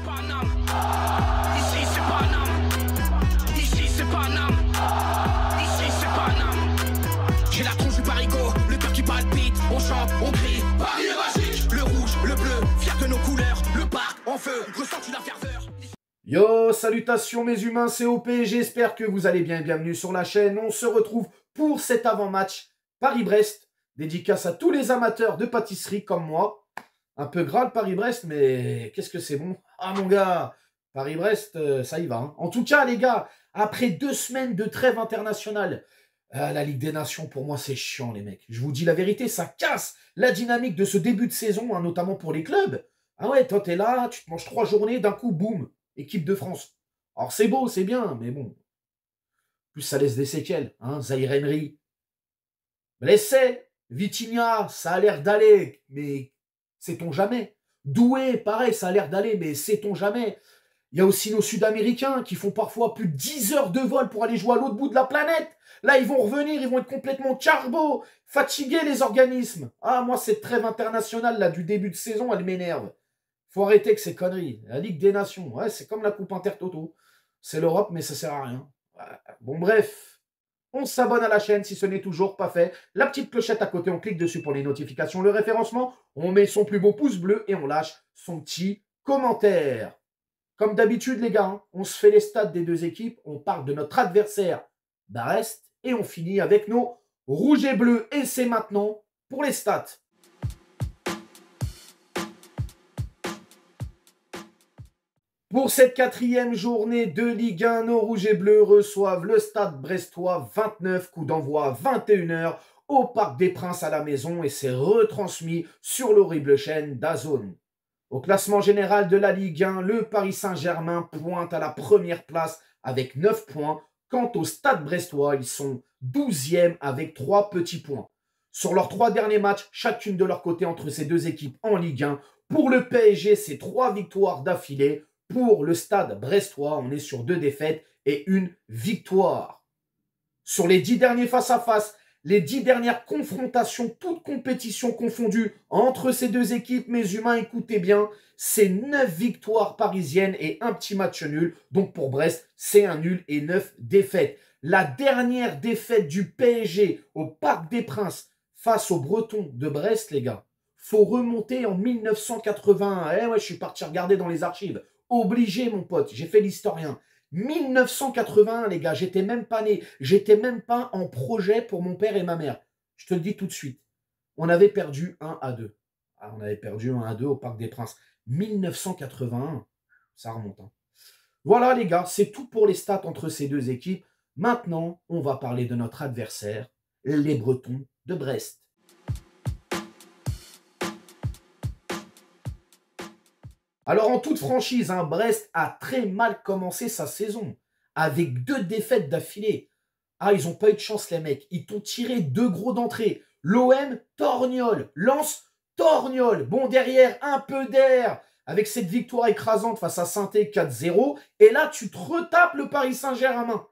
Paname. Ici c'est Paname. Ici c'est Paname. Ici c'est Paname. J'ai la tronche du parigot, le cœur qui palpite. On chante, on crie, Paris est magique. Le rouge, le bleu, fier de nos couleurs. Le parc en feu, ressens-tu la ferveur? Yo, salutations mes humains, c'est OP, j'espère que vous allez bien, bienvenue sur la chaîne. On se retrouve pour cet avant-match Paris-Brest, dédicace à tous les amateurs de pâtisserie comme moi. Un peu gras le Paris-Brest, mais qu'est-ce que c'est bon. Ah mon gars, Paris-Brest, ça y va. Hein. En tout cas les gars, après 2 semaines de trêve internationale, la Ligue des Nations pour moi c'est chiant les mecs. Je vous dis la vérité, ça casse la dynamique de ce début de saison, hein, notamment pour les clubs. Ah ouais, toi t'es là, tu te manges 3 journées, d'un coup, boum. Équipe de France. Alors c'est beau, c'est bien, mais bon. Plus ça laisse des séquelles. Hein. Zaïre Emery, blessé. Vitinha, ça a l'air d'aller, mais sait-on jamais. Doué, pareil, ça a l'air d'aller, mais sait-on jamais. Il y a aussi nos Sud-Américains qui font parfois plus de 10 heures de vol pour aller jouer à l'autre bout de la planète. Là, ils vont revenir, ils vont être complètement carbo, fatigués les organismes. Ah, moi, cette trêve internationale là du début de saison, elle m'énerve. Faut arrêter avec ces conneries. La Ligue des Nations, ouais, c'est comme la Coupe Intertoto. C'est l'Europe, mais ça sert à rien. Bon, bref, on s'abonne à la chaîne si ce n'est toujours pas fait. La petite clochette à côté, on clique dessus pour les notifications, le référencement. On met son plus beau pouce bleu et on lâche son petit commentaire. Comme d'habitude, les gars, hein, on se fait les stats des deux équipes. On parle de notre adversaire, Brest, et on finit avec nos rouges et bleus. Et c'est maintenant pour les stats. Pour cette 4e journée de Ligue 1, nos rouges et bleus reçoivent le Stade brestois 29, coup d'envoi 21 h au Parc des Princes à la maison et c'est retransmis sur l'horrible chaîne DAZN. Au classement général de la Ligue 1, le Paris Saint-Germain pointe à la première place avec 9 points. Quant au Stade brestois, ils sont 12e avec 3 petits points. Sur leurs 3 derniers matchs, chacune de leur côté entre ces deux équipes en Ligue 1. Pour le PSG, c'est 3 victoires d'affilée. Pour le Stade brestois, on est sur 2 défaites et 1 victoire. Sur les 10 derniers face-à-face, les 10 dernières confrontations, toutes compétitions confondues entre ces deux équipes, mes humains, écoutez bien, c'est 9 victoires parisiennes et un petit match nul. Donc pour Brest, c'est un nul et 9 défaites. La dernière défaite du PSG au Parc des Princes face aux Bretons de Brest, les gars, faut remonter en 1981. Eh ouais, je suis parti regarder dans les archives. Obligé, mon pote, j'ai fait l'historien. 1981, les gars, j'étais même pas né. J'étais même pas en projet pour mon père et ma mère. Je te le dis tout de suite. On avait perdu 1-2. Ah, on avait perdu 1-2 au Parc des Princes. 1981, ça remonte. Hein. Voilà, les gars, c'est tout pour les stats entre ces deux équipes. Maintenant, on va parler de notre adversaire, les Bretons de Brest. Alors, en toute franchise, hein, Brest a très mal commencé sa saison, avec 2 défaites d'affilée. Ah, ils n'ont pas eu de chance, les mecs. Ils t'ont tiré 2 gros d'entrée. L'OM, torgnole. Lens, torgnole. Bon, derrière, un peu d'air, avec cette victoire écrasante face à Saint-Étienne 4-0. Et là, tu te retapes le Paris Saint-Germain.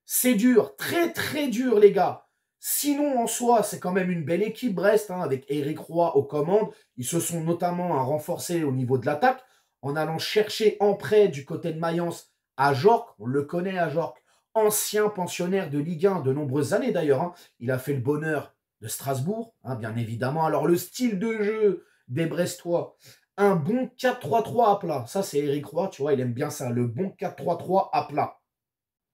C'est dur, très très dur, les gars. Sinon, en soi, c'est quand même une belle équipe, Brest, hein, avec Éric Roy aux commandes. Ils se sont notamment renforcés au niveau de l'attaque, en allant chercher en prêt du côté de Mayence à Jorque. On le connaît à Jorque, ancien pensionnaire de Ligue 1 de nombreuses années d'ailleurs. Hein. Il a fait le bonheur de Strasbourg, hein, bien évidemment. Alors, le style de jeu des Brestois, un bon 4-3-3 à plat. Ça, c'est Éric Roy, tu vois, il aime bien ça, le bon 4-3-3 à plat.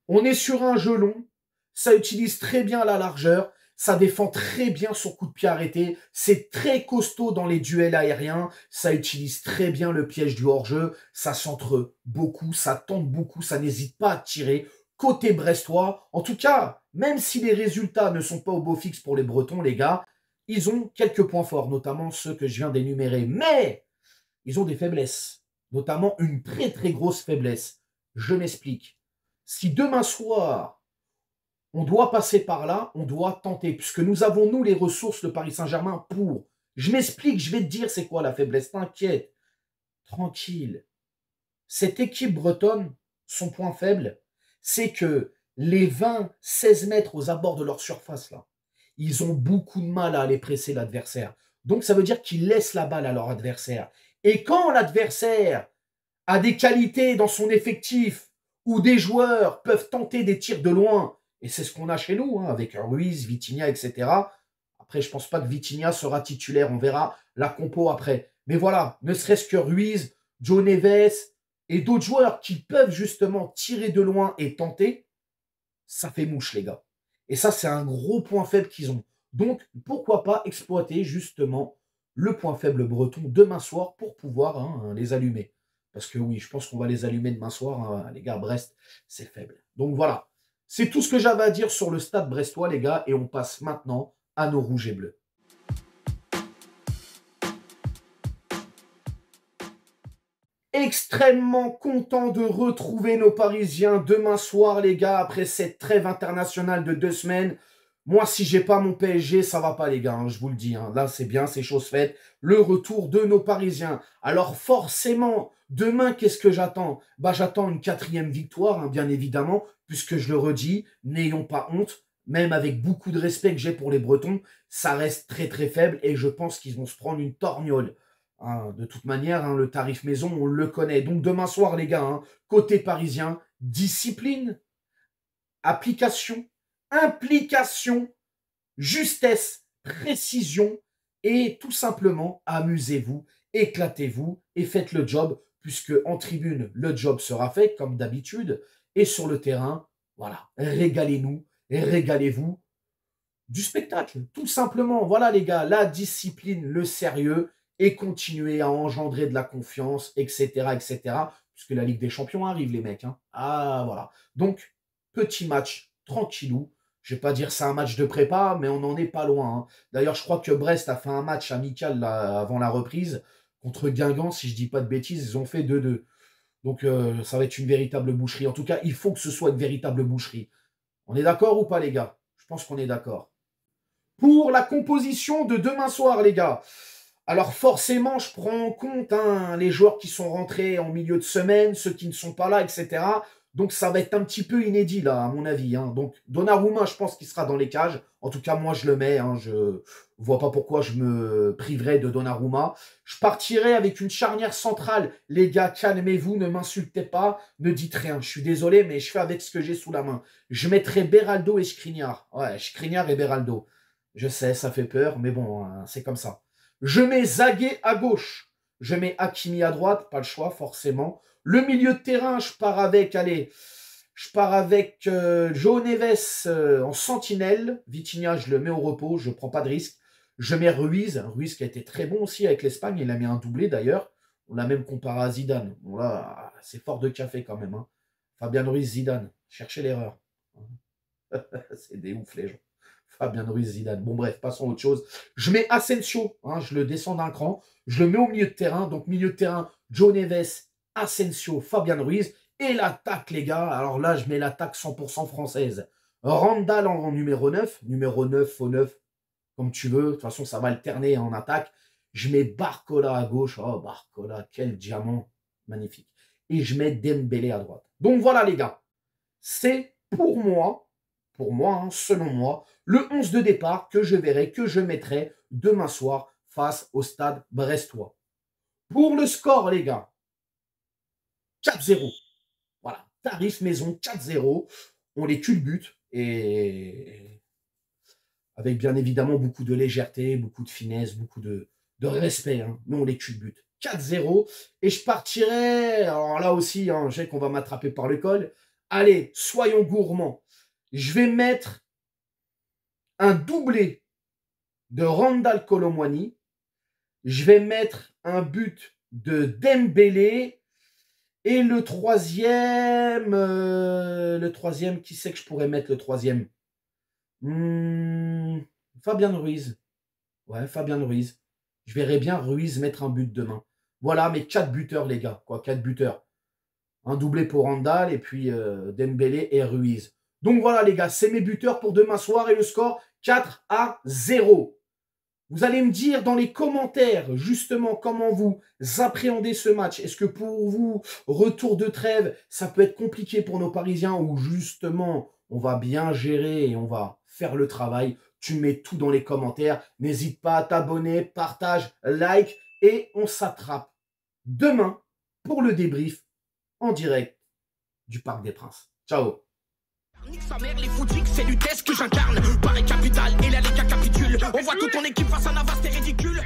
On est sur un jeu long. Ça utilise très bien la largeur, ça défend très bien sur coup de pied arrêté, c'est très costaud dans les duels aériens, ça utilise très bien le piège du hors-jeu, ça centre beaucoup, ça tente beaucoup, ça n'hésite pas à tirer. Côté brestois, en tout cas, même si les résultats ne sont pas au beau fixe pour les Bretons, les gars, ils ont quelques points forts, notamment ceux que je viens d'énumérer, mais ils ont des faiblesses, notamment une très très grosse faiblesse. Je m'explique. Si demain soir, on doit passer par là, on doit tenter, puisque nous avons, nous, les ressources, le Paris Saint-Germain, pour. Je m'explique, je vais te dire c'est quoi la faiblesse, t'inquiète. Tranquille. Cette équipe bretonne, son point faible, c'est que les 20-16 mètres aux abords de leur surface, là, ils ont beaucoup de mal à aller presser l'adversaire. Donc, ça veut dire qu'ils laissent la balle à leur adversaire. Et quand l'adversaire a des qualités dans son effectif où des joueurs peuvent tenter des tirs de loin, et c'est ce qu'on a chez nous, hein, avec Ruiz, Vitinha, etc. Après, je ne pense pas que Vitinha sera titulaire, on verra la compo après. Mais voilà, ne serait-ce que Ruiz, Joe Neves et d'autres joueurs qui peuvent justement tirer de loin et tenter, ça fait mouche, les gars. Et ça, c'est un gros point faible qu'ils ont. Donc, pourquoi pas exploiter justement le point faible breton demain soir pour pouvoir les allumer. Parce que oui, je pense qu'on va les allumer demain soir. Hein, les gars, Brest, c'est faible. Donc voilà, c'est tout ce que j'avais à dire sur le stade brestois, les gars. Et on passe maintenant à nos rouges et bleus. Extrêmement content de retrouver nos Parisiens demain soir, les gars, après cette trêve internationale de 2 semaines. Moi, si j'ai pas mon PSG, ça va pas, les gars, hein, je vous le dis. Hein. Là, c'est bien, c'est chose faite. Le retour de nos Parisiens. Alors, forcément, demain, qu'est-ce que j'attends? Bah, j'attends une 4e victoire, hein, bien évidemment, puisque je le redis, n'ayons pas honte. Même avec beaucoup de respect que j'ai pour les Bretons, ça reste très, très faible et je pense qu'ils vont se prendre une torgnole. Hein, de toute manière, hein, le tarif maison, on le connaît. Donc, demain soir, les gars, hein, côté parisien, discipline, application, implication, justesse, précision et tout simplement amusez-vous, éclatez-vous et faites le job puisque en tribune, le job sera fait comme d'habitude et sur le terrain, voilà, régalez-nous et régalez-vous du spectacle, tout simplement. Voilà les gars, la discipline, le sérieux et continuer à engendrer de la confiance, etc., etc., puisque la Ligue des Champions arrive les mecs. Hein. Ah voilà, donc petit match tranquillou. Je ne vais pas dire c'est un match de prépa, mais on n'en est pas loin. Hein. D'ailleurs, je crois que Brest a fait un match amical là, avant la reprise contre Guingamp. Si je ne dis pas de bêtises, ils ont fait 2-2. Donc, ça va être une véritable boucherie. En tout cas, il faut que ce soit une véritable boucherie. On est d'accord ou pas, les gars? Je pense qu'on est d'accord. Pour la composition de demain soir, les gars. Alors, forcément, je prends en compte les joueurs qui sont rentrés en milieu de semaine, ceux qui ne sont pas là, etc. Donc, ça va être un petit peu inédit, là, à mon avis. Hein. Donc, Donnarumma, je pense qu'il sera dans les cages. En tout cas, moi, je le mets. Hein. Je ne vois pas pourquoi je me priverais de Donnarumma. Je partirai avec une charnière centrale. Les gars, calmez-vous, ne m'insultez pas, ne dites rien. Je suis désolé, mais je fais avec ce que j'ai sous la main. Je mettrai Beraldo et Skriniar. Ouais, Skriniar et Beraldo. Je sais, ça fait peur, mais bon, hein, c'est comme ça. Je mets Zaguet à gauche. Je mets Hakimi à droite, pas le choix, forcément. Le milieu de terrain, je pars avec, allez, je pars avec Joe Neves en sentinelle. Vitinha, je le mets au repos, je ne prends pas de risque. Je mets Ruiz, Ruiz qui a été très bon aussi avec l'Espagne, il a mis un doublé d'ailleurs. On l'a même comparé à Zidane. Bon là, c'est fort de café quand même. Hein. Fabien Ruiz, Zidane, cherchez l'erreur. C'est des ouf les gens. Fabien Ruiz, Zidane. Bon bref, passons à autre chose. Je mets Asensio, hein, je le descends d'un cran. Je le mets au milieu de terrain. Donc milieu de terrain, Joe Neves, Asensio, Fabien Ruiz. Et l'attaque, les gars. Alors là, je mets l'attaque 100% française. Randall en numéro 9. Numéro 9, faux 9, comme tu veux. De toute façon, ça va alterner en attaque. Je mets Barcola à gauche. Oh, Barcola, quel diamant. Magnifique. Et je mets Dembélé à droite. Donc voilà, les gars. C'est pour moi, hein, selon moi, le 11 de départ que je verrai, que je mettrai demain soir face au stade brestois. Pour le score, les gars, 4-0. Voilà, tarif maison 4-0. On les culbute et avec bien évidemment beaucoup de légèreté, beaucoup de finesse, beaucoup de respect. Hein. Mais on les culbute. 4-0. Et je partirai, alors là aussi, hein, je sais qu'on va m'attraper par le col. Allez, soyons gourmands. Je vais mettre un doublé de Randall Kolo Muani. Je vais mettre un but de Dembélé. Et le troisième, qui c'est que je pourrais mettre le troisième? Fabien Ruiz. Ouais, Fabien Ruiz. Je verrai bien Ruiz mettre un but demain. Voilà, mes 4 buteurs, les gars. Quoi, 4 buteurs. Un doublé pour Randall et puis Dembélé et Ruiz. Donc voilà, les gars, c'est mes buteurs pour demain soir et le score 4-0. Vous allez me dire dans les commentaires, justement, comment vous appréhendez ce match. Est-ce que pour vous, retour de trêve, ça peut être compliqué pour nos Parisiens ou justement, on va bien gérer et on va faire le travail? Tu mets tout dans les commentaires. N'hésite pas à t'abonner, partage, like et on s'attrape demain pour le débrief en direct du Parc des Princes. Ciao. Nique sa mère, les footix, c'est du test que j'incarne. Paris capitale, et là les gars capitulent. On voit toute ton équipe face à Navas, c'est ridicule.